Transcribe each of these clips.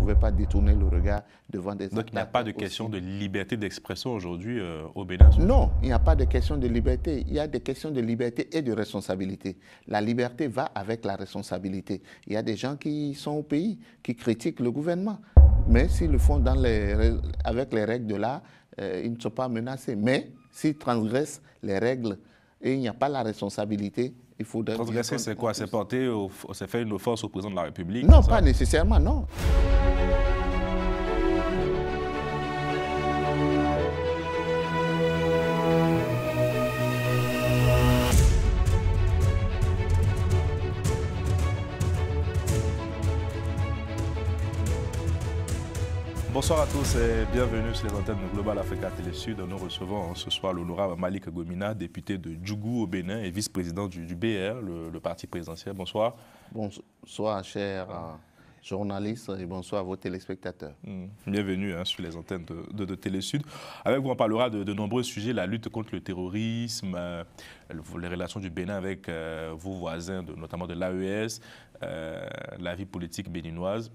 pouvez pas détourner le regard devant des... Donc il n'y a pas de question de liberté d'expression aujourd'hui au Bénin? Non, il n'y a pas de question de liberté. Il y a des questions de liberté et de responsabilité. La liberté va avec la responsabilité. Il y a des gens qui sont au pays, qui critiquent le gouvernement. Mais s'ils le font avec les règles de l'art, ils ne sont pas menacés. Mais s'ils transgressent les règles et il n'y a pas la responsabilité, il faudrait... Transgresser, c'est quoi? C'est c'est faire une offense au président de la République? Non, pas nécessairement, non. Bonsoir à tous et bienvenue sur les antennes de Global Africa Télé Sud. Nous recevons ce soir l'honorable Malik Gomina, député de Djougou au Bénin et vice-président du BR, le parti présidentiel. Bonsoir. Bonsoir, chers journalistes, et bonsoir à vos téléspectateurs. Bienvenue sur les antennes de Télé Sud. Avec vous, on parlera de nombreux sujets, la lutte contre le terrorisme, les relations du Bénin avec vos voisins, notamment de l'AES, la vie politique béninoise.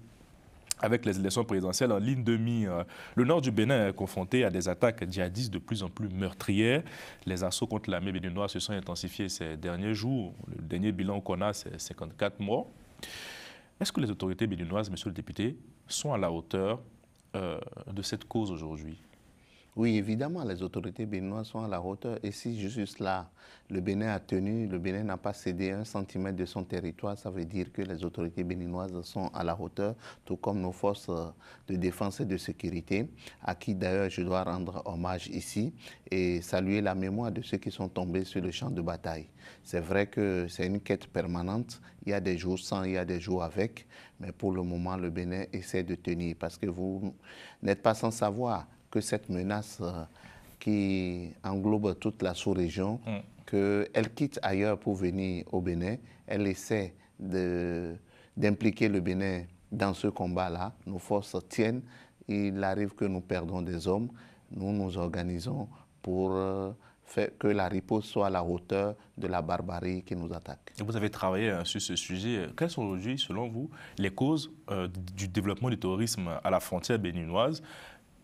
Avec les élections présidentielles en ligne de mire, le nord du Bénin est confronté à des attaques djihadistes de plus en plus meurtrières. Les assauts contre l'armée béninoise se sont intensifiés ces derniers jours. Le dernier bilan qu'on a, c'est 54 morts. Est-ce que les autorités béninoises, monsieur le député, sont à la hauteur de cette cause aujourd'hui? Oui, évidemment, les autorités béninoises sont à la hauteur. Et si juste là, le Bénin a tenu, le Bénin n'a pas cédé 1 centimètre de son territoire, ça veut dire que les autorités béninoises sont à la hauteur, tout comme nos forces de défense et de sécurité, à qui d'ailleurs je dois rendre hommage ici et saluer la mémoire de ceux qui sont tombés sur le champ de bataille. C'est vrai que c'est une quête permanente, il y a des jours sans, il y a des jours avec, mais pour le moment, le Bénin essaie de tenir parce que vous n'êtes pas sans savoir que cette menace qui englobe toute la sous-région, qu'elle quitte ailleurs pour venir au Bénin, elle essaie d'impliquer le Bénin dans ce combat-là. Nos forces tiennent, il arrive que nous perdons des hommes, nous nous organisons pour faire que la riposte soit à la hauteur de la barbarie qui nous attaque. Vous avez travaillé sur ce sujet. Quelles sont aujourd'hui, selon vous, les causes du développement du terrorisme à la frontière béninoise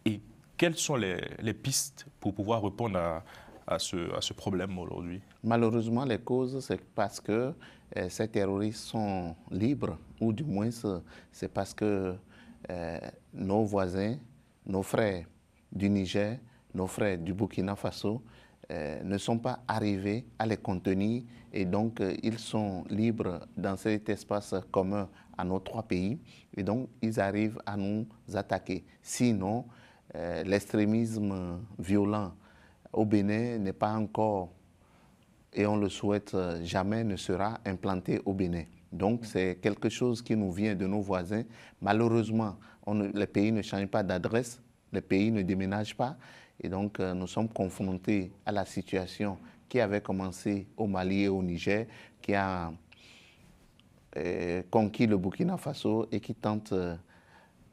et quelles sont les pistes pour pouvoir répondre à ce problème aujourd'hui? Malheureusement, les causes, c'est parce que ces terroristes sont libres, ou du moins c'est parce que nos voisins, nos frères du Niger, nos frères du Burkina Faso ne sont pas arrivés à les contenir et donc ils sont libres dans cet espace commun à nos 3 pays et donc ils arrivent à nous attaquer. Sinon, l'extrémisme violent au Bénin n'est pas encore, et on le souhaite jamais, ne sera implanté au Bénin. Donc c'est quelque chose qui nous vient de nos voisins. Malheureusement, les pays ne changent pas d'adresse, les pays ne déménagent pas. Et donc nous sommes confrontés à la situation qui avait commencé au Mali et au Niger, qui a conquis le Burkina Faso et qui tente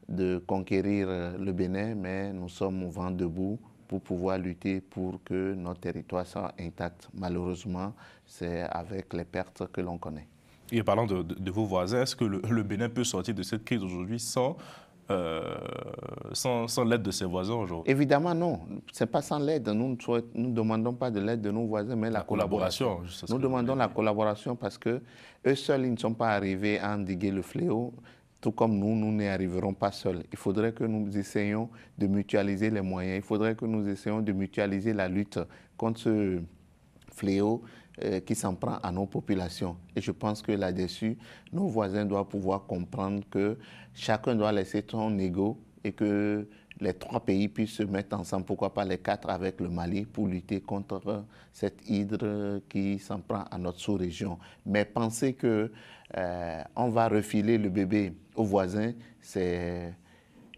de conquérir le Bénin, mais nous sommes au vent debout pour pouvoir lutter pour que notre territoire soit intact. Malheureusement, c'est avec les pertes que l'on connaît. Et parlant de vos voisins, est-ce que le Bénin peut sortir de cette crise aujourd'hui sans l'aide de ses voisins aujourd'hui? Évidemment, non. Ce n'est pas sans l'aide. Nous ne demandons pas de l'aide de nos voisins, mais la collaboration. Nous demandons la collaboration parce qu'eux seuls, ils ne sont pas arrivés à endiguer le fléau. Tout comme nous n'y arriverons pas seuls. Il faudrait que nous essayions de mutualiser les moyens. Il faudrait que nous essayions de mutualiser la lutte contre ce fléau qui s'en prend à nos populations. Et je pense que là-dessus, nos voisins doivent pouvoir comprendre que chacun doit laisser son ego et que les 3 pays puissent se mettre ensemble, pourquoi pas les 4 avec le Mali, pour lutter contre cette hydre qui s'en prend à notre sous-région. Mais penser que on va refiler le bébé aux voisins, c'est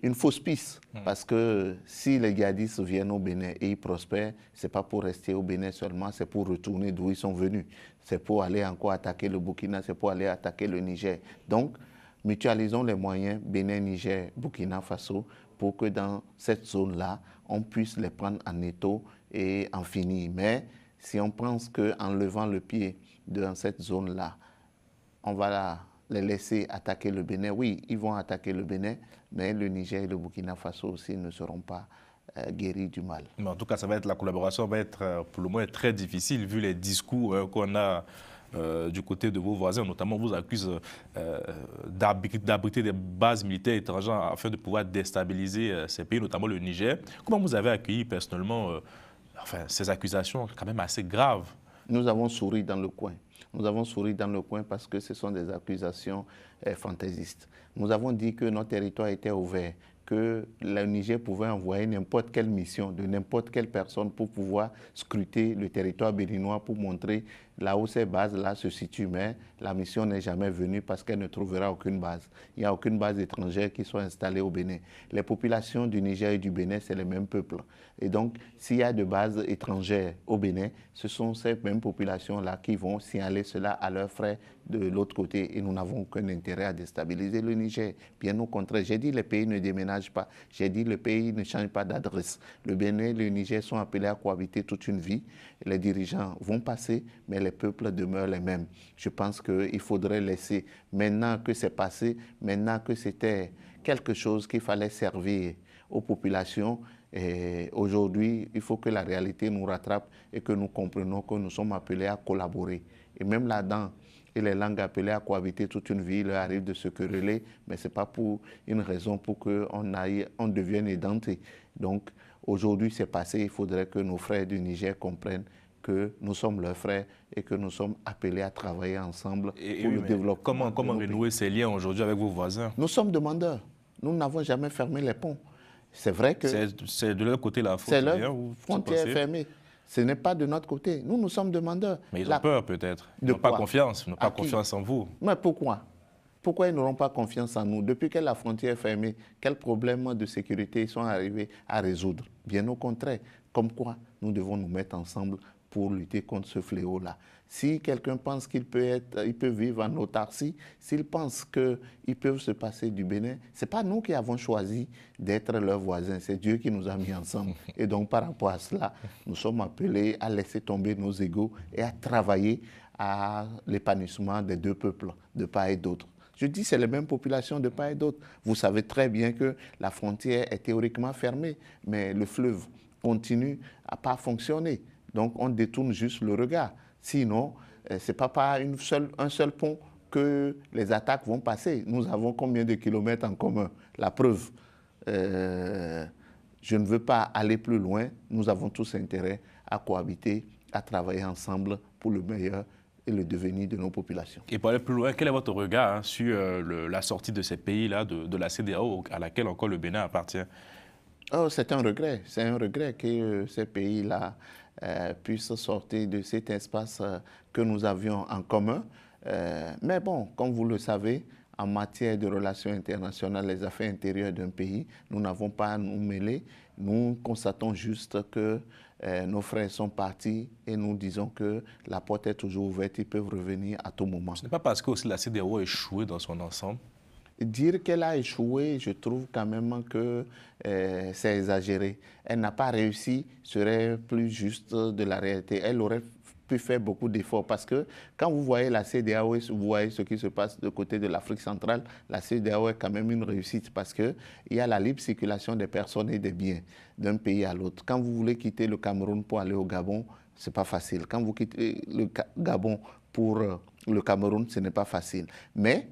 une fausse piste. Parce que si les djihadistes viennent au Bénin et ils prospèrent, ce n'est pas pour rester au Bénin seulement, c'est pour retourner d'où ils sont venus. C'est pour aller encore attaquer le Burkina, c'est pour aller attaquer le Niger. Donc, mutualisons les moyens Bénin, Niger, Burkina Faso pour que dans cette zone-là, on puisse les prendre en étau et en finir. Mais si on pense qu'en levant le pied dans cette zone-là, on va les laisser attaquer le Bénin. Oui, ils vont attaquer le Bénin, mais le Niger et le Burkina Faso aussi ne seront pas guéris du mal. Mais en tout cas, la collaboration va être pour le moins très difficile vu les discours qu'on a du côté de vos voisins. Notamment, on vous accuse d'abriter des bases militaires étrangères afin de pouvoir déstabiliser ces pays, notamment le Niger. Comment vous avez accueilli personnellement ces accusations quand même assez graves? Nous avons souri dans le coin. Nous avons souri dans le coin parce que ce sont des accusations fantaisistes. Nous avons dit que notre territoire était ouvert, que le Niger pouvait envoyer n'importe quelle mission de n'importe quelle personne pour pouvoir scruter le territoire béninois pour montrer là où ces bases-là se situent. Mais la mission n'est jamais venue parce qu'elle ne trouvera aucune base. Il n'y a aucune base étrangère qui soit installée au Bénin. Les populations du Niger et du Bénin, c'est le même peuple. Et donc, s'il y a de bases étrangères au Bénin, ce sont ces mêmes populations-là qui vont signaler cela à leurs frères de l'autre côté. Et nous n'avons aucun intérêt à déstabiliser le Niger. Bien au contraire, j'ai dit les pays ne déménagent pas. J'ai dit le pays ne change pas d'adresse. Le Bénin et le Niger sont appelés à cohabiter toute une vie. Les dirigeants vont passer, mais les peuples demeurent les mêmes. Je pense qu'il faudrait laisser, maintenant que c'est passé, maintenant que c'était quelque chose qu'il fallait servir aux populations, et aujourd'hui, il faut que la réalité nous rattrape et que nous comprenions que nous sommes appelés à collaborer. Et même là-dedans, et les langues appelées à cohabiter toute une vie, il leur arrive de se quereller, mais ce n'est pas pour une raison pour qu'on devienne édenté. Donc, aujourd'hui, c'est passé, il faudrait que nos frères du Niger comprennent que nous sommes leurs frères et que nous sommes appelés à travailler ensemble pour le développement. Comment renouer ces liens aujourd'hui avec vos voisins? Nous sommes demandeurs. Nous n'avons jamais fermé les ponts. C'est vrai que... C'est de leur côté la faute. C'est leur frontière fermée. Ce n'est pas de notre côté. Nous sommes demandeurs. Mais ils ont peur peut-être. Ils n'ont pas confiance. Ils n'ont pas confiance en vous. Mais pourquoi? Pourquoi ils n'auront pas confiance en nous? Depuis que la frontière est fermée, quels problèmes de sécurité ils sont arrivés à résoudre? Bien au contraire. Comme quoi, nous devons nous mettre ensemble pour lutter contre ce fléau-là. Si quelqu'un pense qu'il peut vivre en autarcie, s'il pense qu'ils peuvent se passer du Bénin, ce n'est pas nous qui avons choisi d'être leurs voisins, c'est Dieu qui nous a mis ensemble. Et donc par rapport à cela, nous sommes appelés à laisser tomber nos égos et à travailler à l'épanouissement des deux peuples, de part et d'autre. Je dis c'est les mêmes populations de part et d'autre. Vous savez très bien que la frontière est théoriquement fermée, mais le fleuve continue à ne pas fonctionner. Donc, on détourne juste le regard. Sinon, ce n'est pas par un seul pont que les attaques vont passer. Nous avons combien de kilomètres en commun? La preuve, je ne veux pas aller plus loin. Nous avons tous intérêt à cohabiter, à travailler ensemble pour le meilleur et le devenir de nos populations. Et pour aller plus loin, quel est votre regard sur la sortie de ces pays-là, de la CEDEAO, à laquelle encore le Bénin appartient? Oh, c'est un regret. C'est un regret que ces pays-là puissent sortir de cet espace que nous avions en commun. Mais bon, comme vous le savez, en matière de relations internationales, les affaires intérieures d'un pays, nous n'avons pas à nous mêler. Nous constatons juste que nos frères sont partis et nous disons que la porte est toujours ouverte, ils peuvent revenir à tout moment. Ce n'est pas parce que aussi la CEDEAO a échoué dans son ensemble? Dire qu'elle a échoué, je trouve quand même que c'est exagéré. Elle n'a pas réussi, serait plus juste de la réalité. Elle aurait pu faire beaucoup d'efforts parce que quand vous voyez la CEDEAO, vous voyez ce qui se passe de côté de l'Afrique centrale, la CEDEAO est quand même une réussite parce qu'il y a la libre circulation des personnes et des biens d'un pays à l'autre. Quand vous voulez quitter le Cameroun pour aller au Gabon, ce n'est pas facile. Quand vous quittez le Gabon pour le Cameroun, ce n'est pas facile. Mais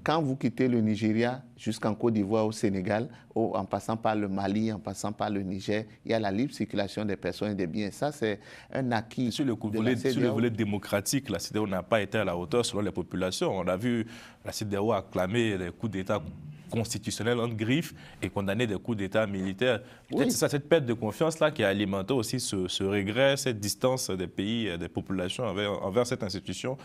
quand vous quittez le Nigeria jusqu'en Côte d'Ivoire, au Sénégal, en passant par le Mali, en passant par le Niger, il y a la libre circulation des personnes et des biens. Ça, c'est un acquis. Sur le volet démocratique, la CEDEAO n'a pas été à la hauteur selon les populations. On a vu la CEDEAO acclamer des coups d'État constitutionnels en griffe et condamner des coups d'État militaires. Peut-être c'est cette perte de confiance-là qui a alimenté aussi ce regret, cette distance des pays, des populations envers cette institution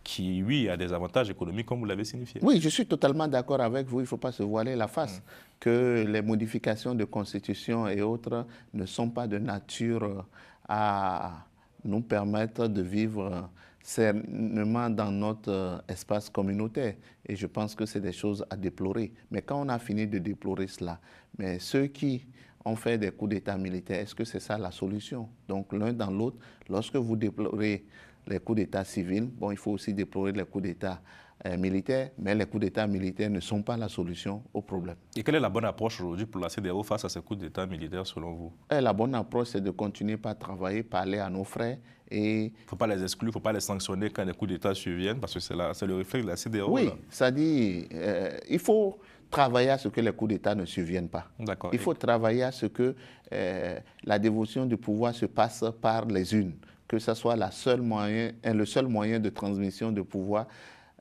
qui, oui, a des avantages économiques, comme vous l'avez signifié. Oui, je suis totalement d'accord avec vous. Il ne faut pas se voiler la face. Que les modifications de constitution et autres ne sont pas de nature à nous permettre de vivre sereinement dans notre espace communautaire. Et je pense que c'est des choses à déplorer. Mais quand on a fini de déplorer cela, mais ceux qui ont fait des coups d'État militaires, est-ce que c'est ça la solution? Donc l'un dans l'autre, lorsque vous déplorez les coups d'État civils, bon, il faut aussi déplorer les coups d'État militaire, mais les coups d'État militaires ne sont pas la solution au problème. Et quelle est la bonne approche aujourd'hui pour la CEDEAO face à ces coups d'État militaires selon vous? La bonne approche, c'est de continuer par travailler, parler à nos frères. Il ne faut pas les exclure, il ne faut pas les sanctionner quand les coups d'État surviennent, parce que c'est le réflexe de la CEDEAO. Oui, c'est-à-dire il faut travailler à ce que les coups d'État ne surviennent pas. Il faut travailler à ce que la dévolution du pouvoir se passe par les urnes, que ce soit le seul moyen de transmission de pouvoir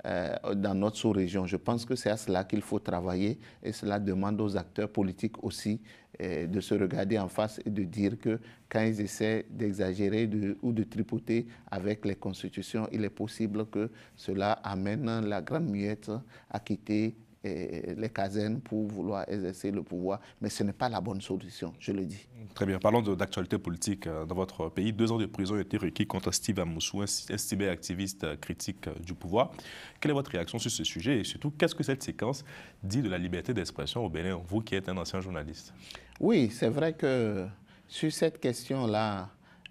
dans notre sous-région. Je pense que c'est à cela qu'il faut travailler et cela demande aux acteurs politiques aussi de se regarder en face et de dire que quand ils essaient d'exagérer ou de tripoter avec les constitutions, il est possible que cela amène la grande muette à quitter les casernes pour vouloir exercer le pouvoir. Mais ce n'est pas la bonne solution, je le dis. Très bien. Parlons d'actualité politique dans votre pays. 2 ans de prison ont été requis contre Steve Amoussou, un cyberactiviste critique du pouvoir. Quelle est votre réaction sur ce sujet et surtout, qu'est-ce que cette séquence dit de la liberté d'expression au Bénin, vous qui êtes un ancien journaliste? Oui, c'est vrai que sur cette question-là,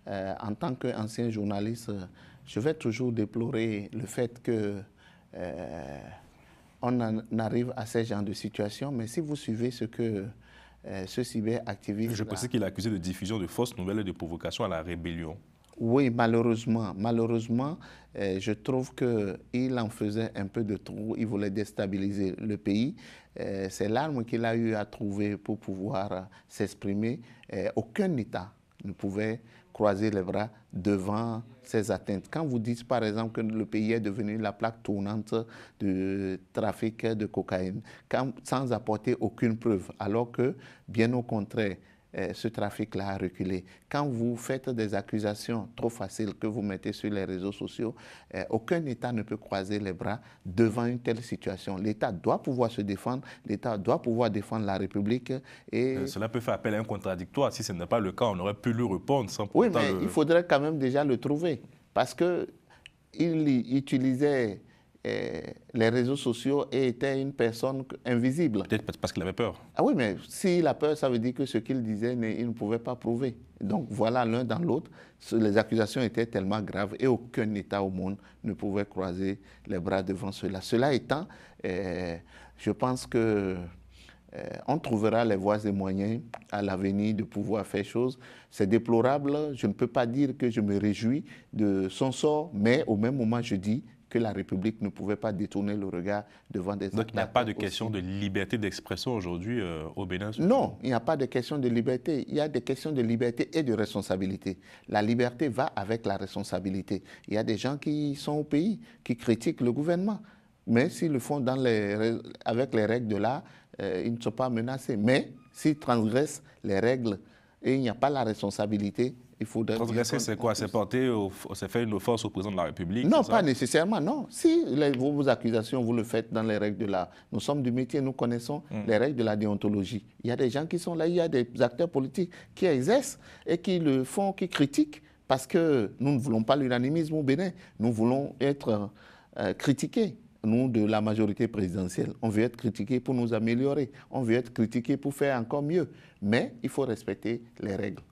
en tant qu'ancien journaliste, je vais toujours déplorer le fait que on en arrive à ce genre de situation, mais si vous suivez ce que ce cyberactiviste... Je pensais qu'il est accusé de diffusion de fausses nouvelles et de provocation à la rébellion. Oui, malheureusement. Malheureusement, je trouve qu'il en faisait un peu de trop. Il voulait déstabiliser le pays. C'est l'arme qu'il a eu à trouver pour pouvoir s'exprimer. Aucun État ne pouvait croiser les bras devant ces atteintes. Quand vous dites par exemple que le pays est devenu la plaque tournante de trafic de cocaïne, sans apporter aucune preuve, alors que bien au contraire, ce trafic-là a reculé. Quand vous faites des accusations trop faciles que vous mettez sur les réseaux sociaux, aucun État ne peut croiser les bras devant une telle situation. L'État doit pouvoir se défendre, l'État doit pouvoir défendre la République. Et cela peut faire appel à un contradictoire. Si ce n'est pas le cas, on aurait pu lui répondre sans pourtant... Oui, mais il faudrait quand même déjà le trouver, parce qu'il utilisait les réseaux sociaux et était une personne invisible. Peut-être parce qu'il avait peur. Ah oui, mais s'il a peur, ça veut dire que ce qu'il disait, il ne pouvait pas prouver. Donc voilà, l'un dans l'autre, les accusations étaient tellement graves et aucun État au monde ne pouvait croiser les bras devant cela. Cela étant, je pense que on trouvera les voies et moyens à l'avenir de pouvoir faire chose. C'est déplorable, je ne peux pas dire que je me réjouis de son sort, mais au même moment, je dis que la République ne pouvait pas détourner le regard devant des... Donc il n'y a pas de question de liberté d'expression aujourd'hui au Bénin? Non, il n'y a pas de question de liberté. Il y a des questions de liberté et de responsabilité. La liberté va avec la responsabilité. Il y a des gens qui sont au pays, qui critiquent le gouvernement. Mais s'ils le font avec les règles de l'art, ils ne sont pas menacés. Mais s'ils transgressent les règles et il n'y a pas la responsabilité, il faudrait... Transgresser, c'est quoi? C'est faire une offense au président de la République? Non, pas nécessairement, non. Si vos accusations, vous le faites dans les règles de l'art. Nous sommes du métier, nous connaissons les règles de la déontologie. Il y a des gens qui sont là, il y a des acteurs politiques qui exercent et qui le font, qui critiquent, parce que nous ne voulons pas l'unanimisme au Bénin. Nous voulons être critiqués. Nous, de la majorité présidentielle, on veut être critiqués pour nous améliorer. On veut être critiqués pour faire encore mieux. Mais il faut respecter les règles.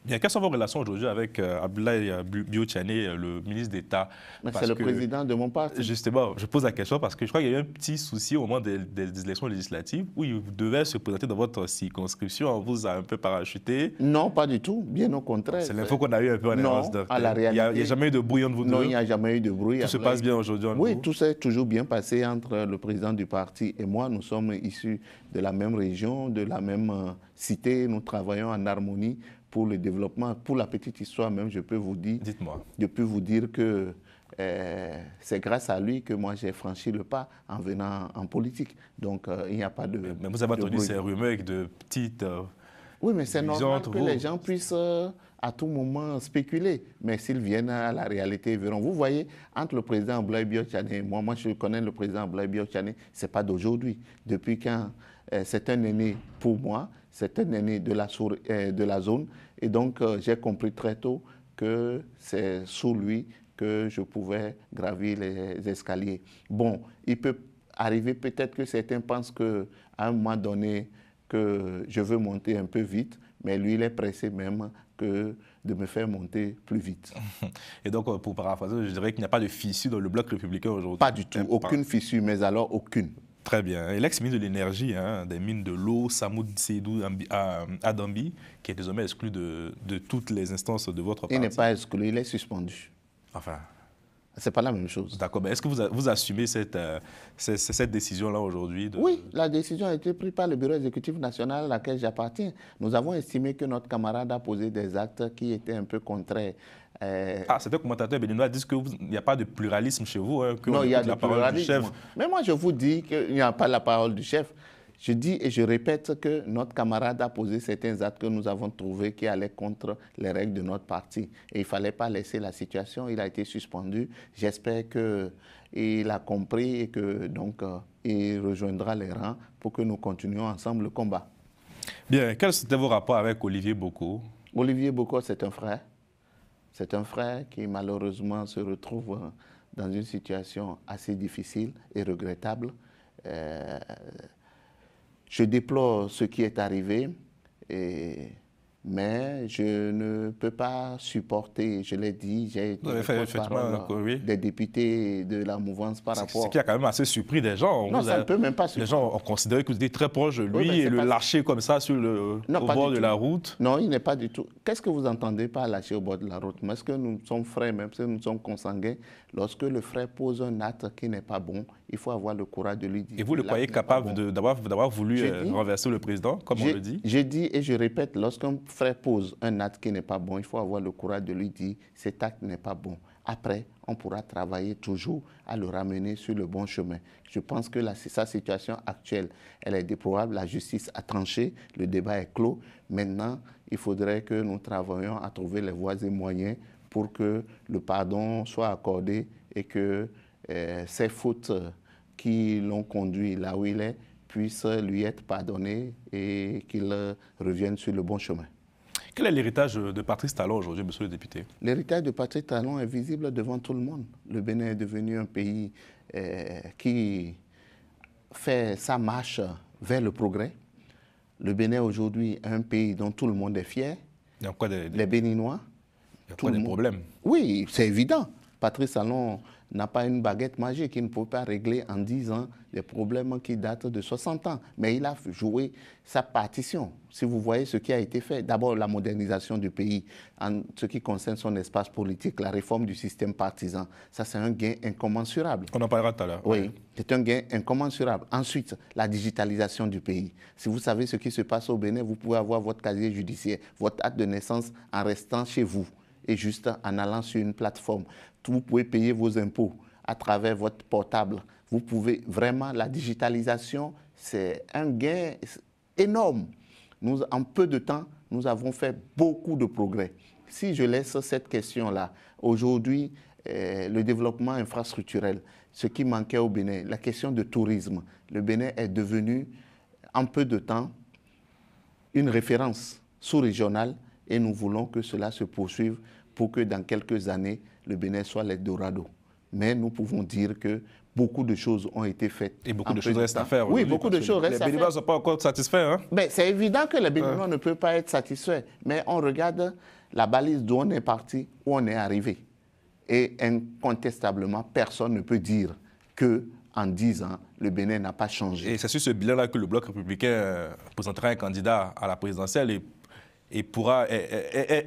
Bien, quelles sont vos relations aujourd'hui avec Abdoulaye Biotchane, le ministre d'État? C'est le président de mon parti. Justement, je pose la question parce que je crois qu'il y a eu un petit souci au moment des élections législatives où il devait se présenter dans votre circonscription. On vous a un peu parachuté? Non, pas du tout. Bien au contraire. C'est l'info qu'on a eu un peu en avance. Non, à la réalité. Il n'y a jamais eu de bruit entre vous deux? Non, il n'y a jamais eu de bruit. Tout se passe bien aujourd'hui entre vous? Oui, tout s'est toujours bien passé entre le président du parti et moi. Nous sommes issus de la même région, de la même cité. Nous travaillons en harmonie pour le développement. Pour la petite histoire même, je peux vous dire, que c'est grâce à lui que moi j'ai franchi le pas en venant en politique. Donc il n'y a pas de... Mais vous avez entendu ces rumeurs de petites... Oui, mais c'est normal que les gens puissent à tout moment spéculer. Mais s'ils viennent à la réalité, ils verront. Vous voyez, entre le président Abdoulaye Biotchane et moi, je connais le président Abdoulaye Biotchane, ce n'est pas d'aujourd'hui. Depuis quand c'est un aîné pour moi, c'est un aîné de la zone. Et donc, j'ai compris très tôt que c'est sous lui que je pouvais gravir les escaliers. Bon, il peut arriver peut-être que certains pensent qu'à un moment donné, que je veux monter un peu vite, mais lui, il est pressé même que de me faire monter plus vite. Et donc, pour paraphraser, je dirais qu'il n'y a pas de fissure dans le bloc républicain aujourd'hui. Pas du tout, aucune fissure, mais alors aucune. Très bien. Et l'ex-ministre de l'Énergie, des mines de l'eau, Samoud Seydou Adambi, qui est désormais exclu de toutes les instances de votre parti. Il n'est pas exclu, il est suspendu. Enfin... C'est pas la même chose. D'accord. Est-ce que vous assumez cette décision-là aujourd'hui? Oui, la décision a été prise par le bureau exécutif national à laquelle j'appartiens. Nous avons estimé que notre camarade a posé des actes qui étaient un peu contraires. Certains commentateurs béninois disent qu'il n'y a pas de pluralisme chez vous. Hein, non, il y a du pluralisme. Mais moi, je vous dis qu'il n'y a pas la parole du chef. Je dis et je répète que notre camarade a posé certains actes que nous avons trouvés qui allaient contre les règles de notre parti. Et il ne fallait pas laisser la situation. Il a été suspendu. J'espère qu'il a compris et que donc il rejoindra les rangs pour que nous continuions ensemble le combat. Bien. Quels étaient vos rapports avec Olivier Boko? Olivier Boko, c'est un frère. C'est un frère qui malheureusement se retrouve dans une situation assez difficile et regrettable. Je déplore ce qui est arrivé, mais je ne peux pas supporter, je l'ai dit, j'ai été porte-parole des députés de la mouvance par rapport... Ce qui a quand même assez surpris des gens. Non, ça ne peut même pas surprendre. Les gens ont considéré que vous étiez très proche de lui et le lâcher comme ça sur au bord de la route. Non, il n'est pas du tout. Qu'est-ce que vous entendez par lâcher au bord de la route? Est-ce que nous sommes frères, même si nous sommes consanguins? Lorsque le frère pose un acte qui n'est pas bon, il faut avoir le courage de lui dire. Et vous le croyez capable d'avoir voulu renverser le président, comme on le dit? J'ai dit et je répète, lorsqu'un frère pose un acte qui n'est pas bon, il faut avoir le courage de lui dire cet acte n'est pas bon. Après, on pourra travailler toujours à le ramener sur le bon chemin. Je pense que sa situation actuelle, elle est déplorable. La justice a tranché, le débat est clos. Maintenant, il faudrait que nous travaillions à trouver les voies et moyens pour que le pardon soit accordé et que ces fautes qui l'ont conduit là où il est puissent lui être pardonnées et qu'il revienne sur le bon chemin. Quel est l'héritage de Patrice Talon aujourd'hui, monsieur le député? L'héritage de Patrice Talon est visible devant tout le monde. Le Bénin est devenu un pays qui fait sa marche vers le progrès. Le Bénin aujourd'hui est un pays dont tout le monde est fier. Il y a encore les Béninois. Il y a encore des problèmes. Oui, c'est évident. Patrice Talon n'a pas une baguette magique. Il ne peut pas régler en 10 ans des problèmes qui datent de 60 ans. Mais il a joué sa partition. Si vous voyez ce qui a été fait, d'abord la modernisation du pays, en ce qui concerne son espace politique, la réforme du système partisan, ça c'est un gain incommensurable. On en parlera tout à l'heure. Oui, c'est un gain incommensurable. Ensuite, la digitalisation du pays. Si vous savez ce qui se passe au Bénin, vous pouvez avoir votre casier judiciaire, votre acte de naissance en restant chez vous et juste en allant sur une plateforme. Vous pouvez payer vos impôts à travers votre portable. Vous pouvez vraiment, la digitalisation, c'est un gain énorme. En peu de temps, nous avons fait beaucoup de progrès. Si je laisse cette question-là, aujourd'hui, le développement infrastructurel, ce qui manquait au Bénin, la question de tourisme, le Bénin est devenu, en peu de temps, une référence sous-régionale et nous voulons que cela se poursuive pour que dans quelques années, le Bénin soit l'Eldorado. Mais nous pouvons dire que beaucoup de choses ont été faites. Et beaucoup de choses restent à faire. Oui, beaucoup de choses restent à faire. Les Béninois ne sont pas encore satisfaits. Hein? C'est évident que les Béninois ne peuvent pas être satisfaits. Mais on regarde la balise d'où on est parti, où on est arrivé. Et incontestablement, personne ne peut dire qu'en 10 ans, le Bénin n'a pas changé. Et c'est sur ce bilan-là que le Bloc républicain présentera un candidat à la présidentielle et pourra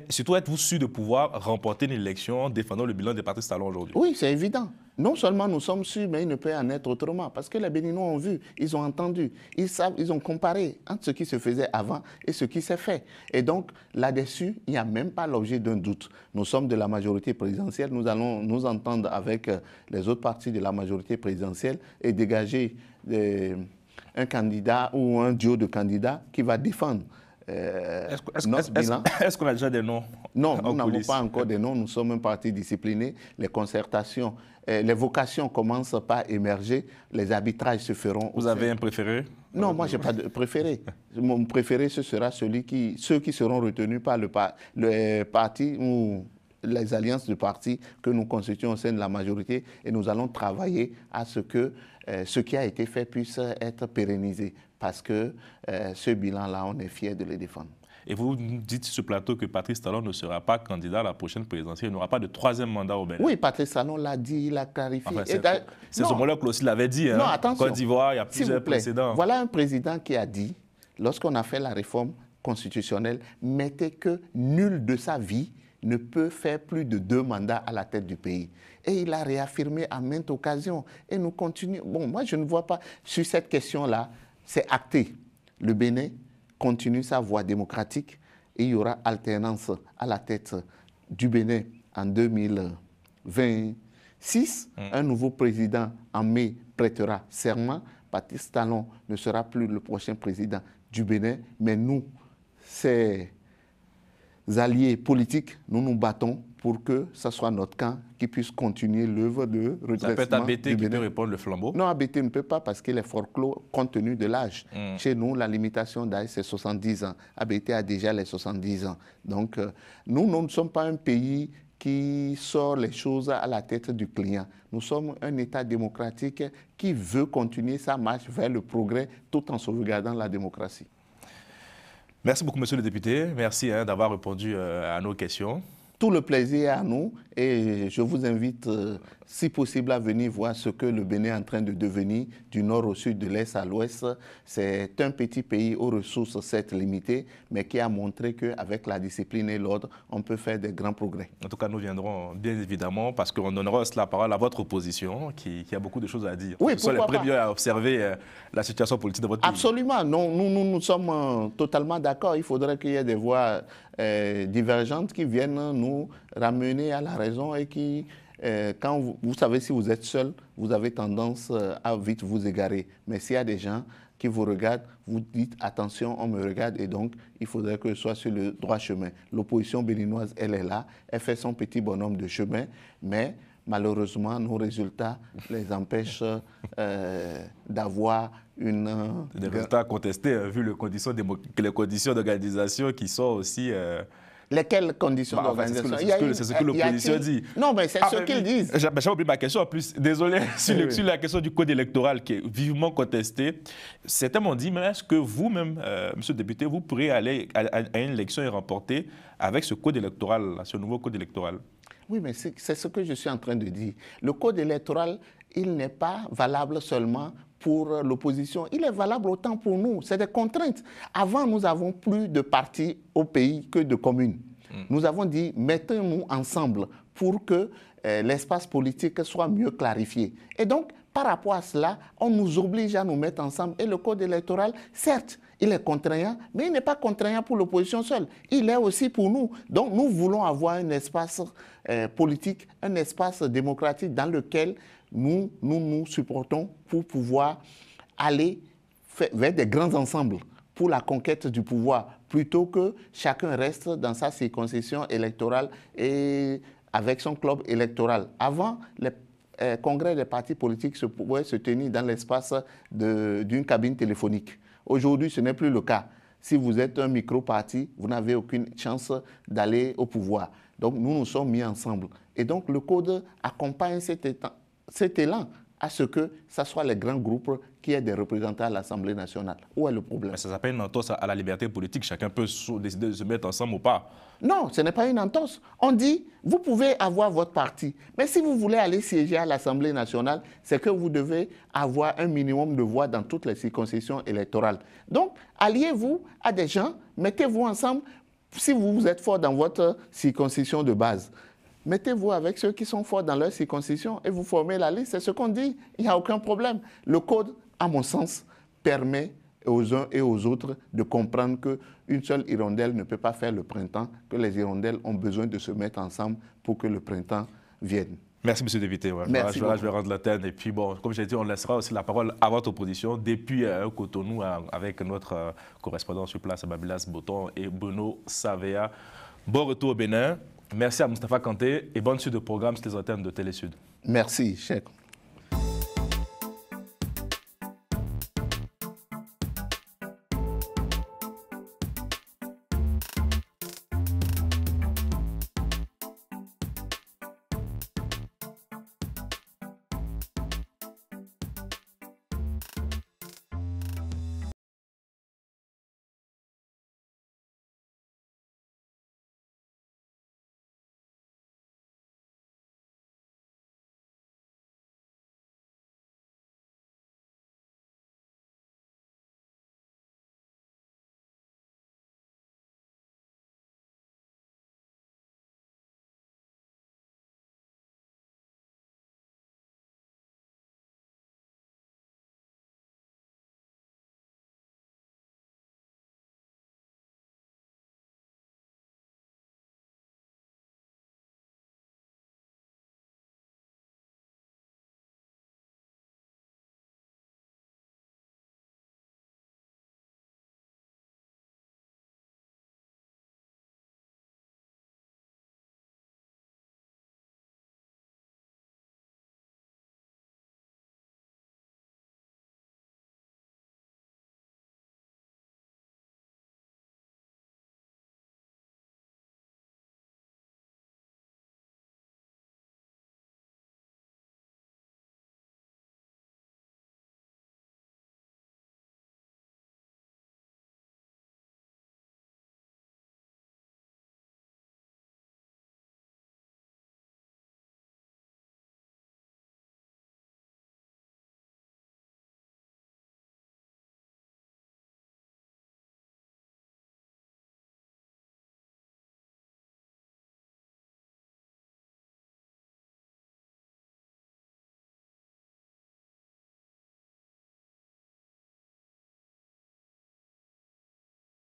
surtout êtes-vous sûr de pouvoir remporter une élection en défendant le bilan de Patrice Talon aujourd'hui? Oui, c'est évident. Non seulement nous sommes sûrs, mais il ne peut en être autrement. Parce que les Béninois ont vu, ils ont entendu, ils savent, ils ont comparé entre ce qui se faisait avant et ce qui s'est fait. Et donc, là-dessus, il n'y a même pas l'objet d'un doute. Nous sommes de la majorité présidentielle, nous allons nous entendre avec les autres partis de la majorité présidentielle et dégager un candidat ou un duo de candidats qui va défendre est-ce qu'on a déjà des noms? Non, nous n'avons pas encore des noms. Nous sommes un parti discipliné. Les concertations, les vocations commencent par émerger. Les arbitrages se feront. Vous avez un préféré? Non, moi, je n'ai pas de préféré. Mon préféré, ce sera ceux qui seront retenus par le parti ou les alliances de partis que nous constituons au sein de la majorité. Et nous allons travailler à ce que ce qui a été fait puisse être pérennisé. Parce que ce bilan-là, on est fiers de le défendre. Et vous nous dites sur ce plateau que Patrice Talon ne sera pas candidat à la prochaine présidentielle. Il n'y aura pas de troisième mandat au Bénin. Oui, Patrice Talon l'a dit, il l'a clarifié. Enfin, c'est son homologue aussi l'avait dit. Hein. Non, attention. Côte d'Ivoire, il y a plusieurs précédents. Voilà un président qui a dit, lorsqu'on a fait la réforme constitutionnelle, mettez que nul de sa vie ne peut faire plus de 2 mandats à la tête du pays. Et il a réaffirmé à maintes occasions. Et nous continuons. Bon, moi, je ne vois pas. Sur cette question-là, c'est acté. Le Bénin continue sa voie démocratique et il y aura alternance à la tête du Bénin en 2026. Un nouveau président en mai prêtera serment. Patrice Talon ne sera plus le prochain président du Bénin, mais nous, ces alliés politiques, nous nous battons pour que ce soit notre camp qui puisse continuer l'œuvre de redressement. Ça peut être ABT qui peut répondre le flambeau? Non, ABT ne peut pas parce qu'il est fort clos compte tenu de l'âge. Chez nous, la limitation d'âge, c'est 70 ans. ABT a déjà les 70 ans. Donc, nous ne sommes pas un pays qui sort les choses à la tête du client. Nous sommes un État démocratique qui veut continuer sa marche vers le progrès tout en sauvegardant la démocratie. Merci beaucoup, monsieur le député. Merci d'avoir répondu à nos questions. Tout le plaisir est à nous et je vous invite, si possible, à venir voir ce que le Bénin est en train de devenir du nord au sud, de l'est à l'ouest. C'est un petit pays aux ressources certes limitées, mais qui a montré qu'avec la discipline et l'ordre, on peut faire des grands progrès. En tout cas, nous viendrons bien évidemment parce qu'on donnera aussi la parole à votre opposition qui a beaucoup de choses à dire. Oui, ce sont les premiers à observer la situation politique de votre pays. Absolument. Non, nous sommes totalement d'accord. Il faudrait qu'il y ait des voix divergentes qui viennent nous ramener à la raison et qui, quand vous savez, si vous êtes seul, vous avez tendance à vite vous égarer. Mais s'il y a des gens qui vous regardent, vous dites attention, on me regarde et donc il faudrait que je sois sur le droit chemin. L'opposition béninoise, elle est là, elle fait son petit bonhomme de chemin, mais malheureusement, nos résultats les empêchent d'avoir des résultats contestés, vu les conditions d'organisation qui sont aussi... Lesquelles conditions d'organisation? C'est ce que l'opposition dit. Non, mais c'est ce qu'ils disent. J'ai oublié ma question en plus. Désolé, sur la question du code électoral qui est vivement contestée. Certains m'ont dit, mais est-ce que vous-même, monsieur le député, vous pourrez aller à une élection et remporter avec ce code électoral, ce nouveau code électoral? Oui, mais c'est ce que je suis en train de dire. Le code électoral, il n'est pas valable seulement pour l'opposition. Il est valable autant pour nous. C'est des contraintes. Avant, nous avons plus de partis au pays que de communes. Nous avons dit, mettons-nous ensemble pour que l'espace politique soit mieux clarifié. Et donc, par rapport à cela, on nous oblige à nous mettre ensemble. Et le code électoral, certes, il est contraignant, mais il n'est pas contraignant pour l'opposition seule. Il est aussi pour nous. Donc, nous voulons avoir un espace politique, un espace démocratique dans lequel nous supportons pour pouvoir aller vers des grands ensembles pour la conquête du pouvoir, plutôt que chacun reste dans sa circonscription électorale et avec son club électoral. Avant, les congrès des partis politiques pouvaient se tenir dans l'espace d'une cabine téléphonique. Aujourd'hui, ce n'est plus le cas. Si vous êtes un micro-parti, vous n'avez aucune chance d'aller au pouvoir. Donc, nous nous sommes mis ensemble. Et donc, le code accompagne cet élan à ce que ce soit les grands groupes qui aient des représentants à l'Assemblée nationale. Où est le problème? Mais ça s'appelle une entorse à la liberté politique. Chacun peut décider de se mettre ensemble ou pas. Non, ce n'est pas une entorse. On dit, vous pouvez avoir votre parti. Mais si vous voulez aller siéger à l'Assemblée nationale, c'est que vous devez avoir un minimum de voix dans toutes les circonscriptions électorales. Donc, alliez-vous à des gens, mettez-vous ensemble. Si vous êtes fort dans votre circonscription de base, mettez-vous avec ceux qui sont forts dans leur circonscription et vous formez la liste. C'est ce qu'on dit. Il n'y a aucun problème. Le code, à mon sens, permet aux uns et aux autres de comprendre qu'une seule hirondelle ne peut pas faire le printemps, que les hirondelles ont besoin de se mettre ensemble pour que le printemps vienne. Merci, monsieur le député. Ouais. Merci. Je vais rendre l'antenne. Et puis, bon, comme j'ai dit, on laissera aussi la parole à votre opposition depuis Cotonou avec notre correspondant sur place, Babilas Boton et Bruno Savea. Bon retour au Bénin. Merci à Moustapha Kanté et bonne suite de programme sur les antennes de Télé Sud. Merci, Cheikh.